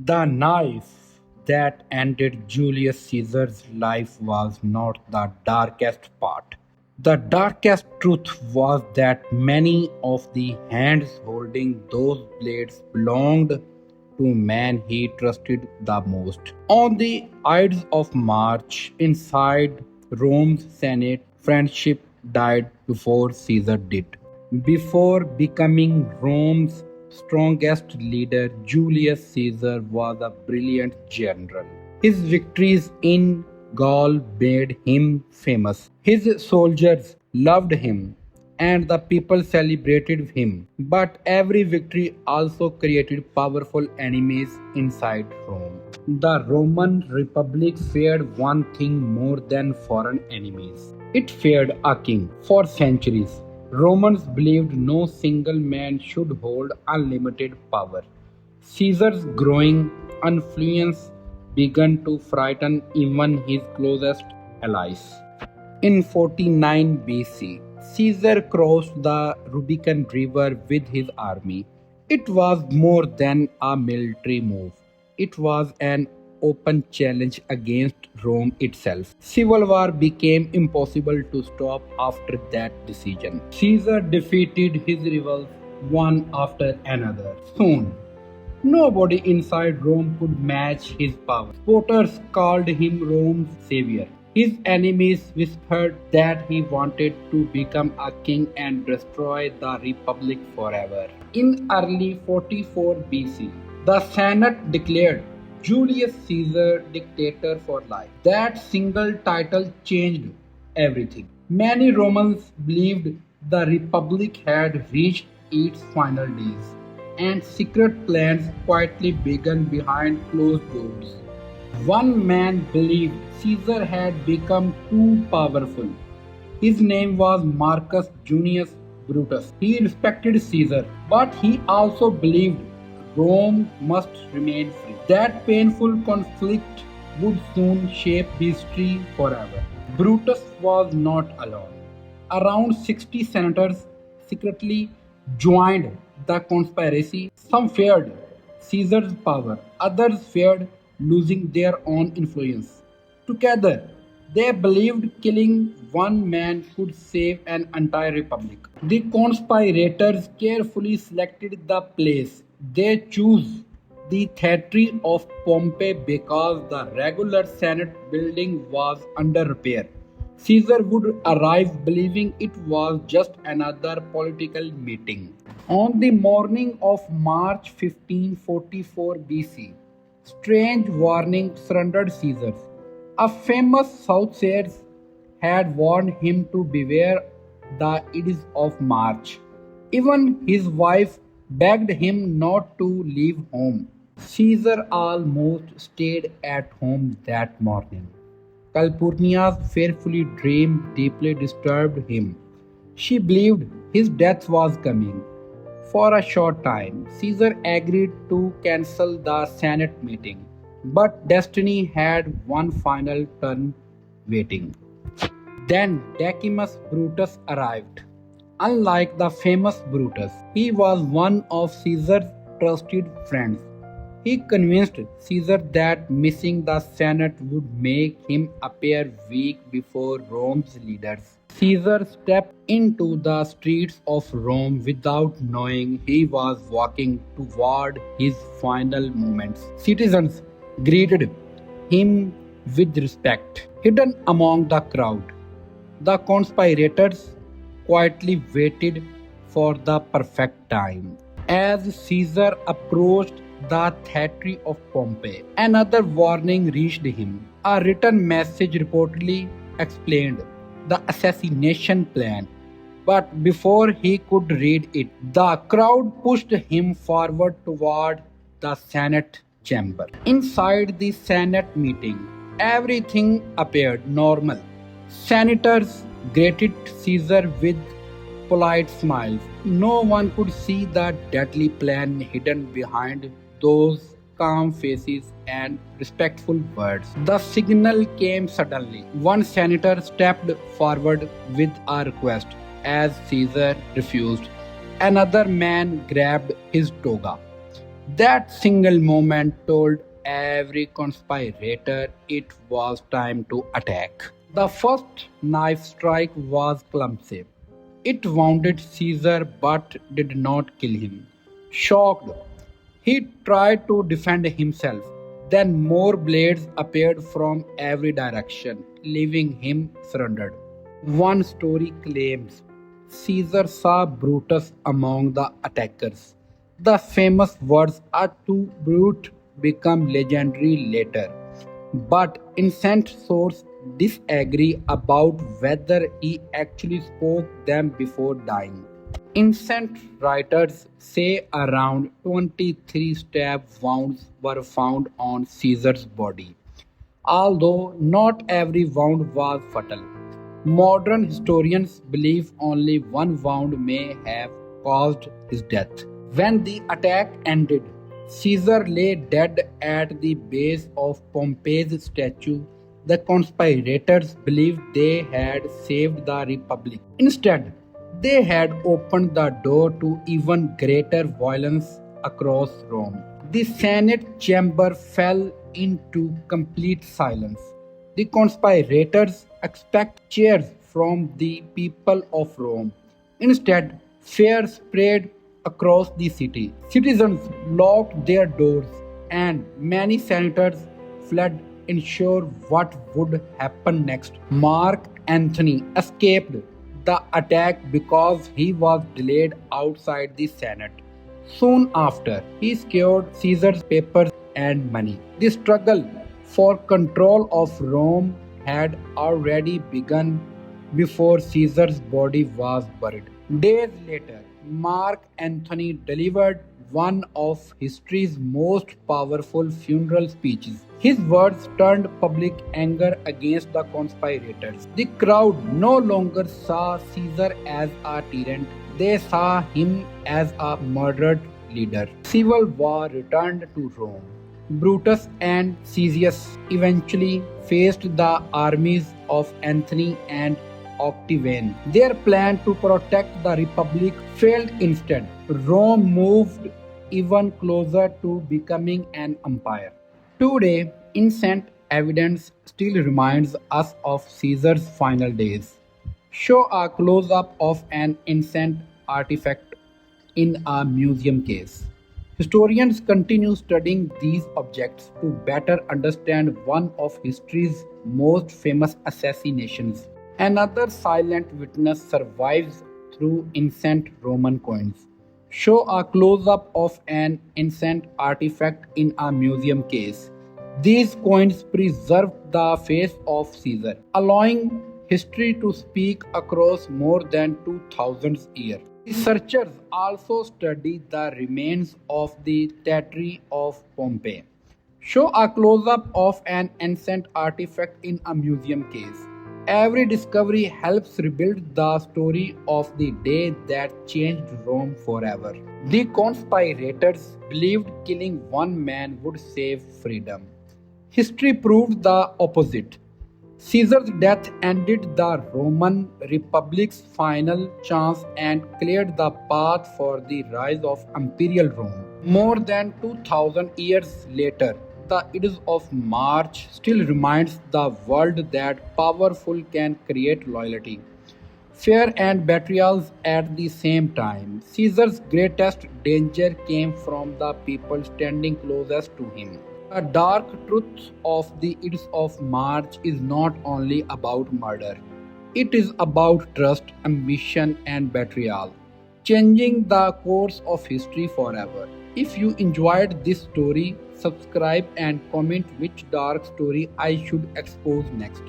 The knife that ended Julius Caesar's life was not the darkest part. The darkest truth was that many of the hands holding those blades belonged to men he trusted the most. On the Ides of March, inside Rome's Senate, friendship died before Caesar did. Before becoming Rome's strongest leader, Julius Caesar was a brilliant general. His victories in Gaul made him famous. His soldiers loved him and the people celebrated him. But every victory also created powerful enemies inside Rome. The Roman Republic feared one thing more than foreign enemies. It feared a king. For centuries, Romans believed no single man should hold unlimited power. Caesar's growing influence began to frighten even his closest allies. In 49 BC, Caesar crossed the Rubicon River with his army. It was more than a military move, it was an open challenge against Rome itself. Civil war became impossible to stop after that decision. Caesar defeated his rivals one after another. Soon, nobody inside Rome could match his power. Supporters called him Rome's savior. His enemies whispered that he wanted to become a king and destroy the republic forever. In early 44 BC, the Senate declared Julius Caesar dictator for life. That single title changed everything. Many Romans believed the republic had reached its final days, and secret plans quietly began behind closed doors. One man believed Caesar had become too powerful. His name was Marcus Junius Brutus. He respected Caesar, but he also believed Rome must remain free. That painful conflict would soon shape history forever. Brutus was not alone. Around 60 senators secretly joined the conspiracy. Some feared Caesar's power, others feared losing their own influence. Together, they believed killing one man could save an entire republic. The conspirators carefully selected the place. They chose the Theatre of Pompey because the regular Senate building was under repair. Caesar would arrive believing it was just another political meeting. On the morning of March 1544 BC, strange warning surrounded Caesar. A famous soothsayer had warned him to beware the Ides of March. Even his wife begged him not to leave home. Caesar almost stayed at home that morning. Calpurnia's fearfully dream deeply disturbed him. She believed his death was coming. For a short time, Caesar agreed to cancel the Senate meeting, but destiny had one final turn waiting. Then Decimus Brutus arrived. Unlike the famous Brutus, he was one of Caesar's trusted friends. He convinced Caesar that missing the Senate would make him appear weak before Rome's leaders. Caesar stepped into the streets of Rome without knowing he was walking toward his final moments. Citizens greeted him with respect. Hidden among the crowd, the conspirators quietly waited for the perfect time. As Caesar approached the theatre of Pompey, another warning reached him. A written message reportedly explained the assassination plan, but before he could read it, the crowd pushed him forward toward the Senate chamber. Inside the Senate meeting, everything appeared normal. Senators greeted Caesar with polite smiles. No one could see the deadly plan hidden behind those calm faces and respectful words. The signal came suddenly. One senator stepped forward with a request. As Caesar refused, another man grabbed his toga. That single moment told every conspirator it was time to attack. The first knife strike was clumsy. It wounded Caesar but did not kill him. Shocked, he tried to defend himself. Then more blades appeared from every direction, leaving him surrendered. One story claims Caesar saw Brutus among the attackers. The famous words "a to brute" become legendary later. But ancient sources disagree about whether he actually spoke them before dying. Ancient writers say around 23 stab wounds were found on Caesar's body, although not every wound was fatal. Modern historians believe only one wound may have caused his death. When the attack ended, Caesar lay dead at the base of Pompey's statue. The conspirators believed they had saved the Republic. Instead, they had opened the door to even greater violence across Rome. The Senate chamber fell into complete silence. The conspirators expect cheers from the people of Rome. Instead, fear spread across the city. Citizens locked their doors, and many senators fled unsure what would happen next. Mark Antony escaped the attack because he was delayed outside the Senate. Soon after, he secured Caesar's papers and money. The struggle for control of Rome had already begun before Caesar's body was buried. Days later, Mark Antony delivered one of history's most powerful funeral speeches. His words turned public anger against the conspirators. The crowd no longer saw Caesar as a tyrant, they saw him as a murdered leader. Civil war returned to Rome. Brutus and Caesius eventually faced the armies of Antony and Octavian. Their plan to protect the Republic failed instead. Rome moved even closer to becoming an empire. Today, ancient evidence still reminds us of Caesar's final days. Show a close up of an ancient artifact in a museum case. Historians continue studying these objects to better understand one of history's most famous assassinations. Another silent witness survives through ancient Roman coins. Show a close up of an ancient artifact in a museum case. These coins preserved the face of Caesar, allowing history to speak across more than 2000 years. Researchers also study the remains of the statue of Pompey. Show a close up of an ancient artifact in a museum case. Every discovery helps rebuild the story of the day that changed Rome forever. The conspirators believed killing one man would save freedom. History proved the opposite. Caesar's death ended the Roman Republic's final chance and cleared the path for the rise of Imperial Rome. More than 2000 years later, the Ides of March still reminds the world that powerful can create loyalty, fear, and betrayals at the same time. Caesar's greatest danger came from the people standing closest to him. The dark truth of the Ides of March is not only about murder, it is about trust, ambition, and betrayal, changing the course of history forever. If you enjoyed this story, subscribe and comment which dark story I should expose next.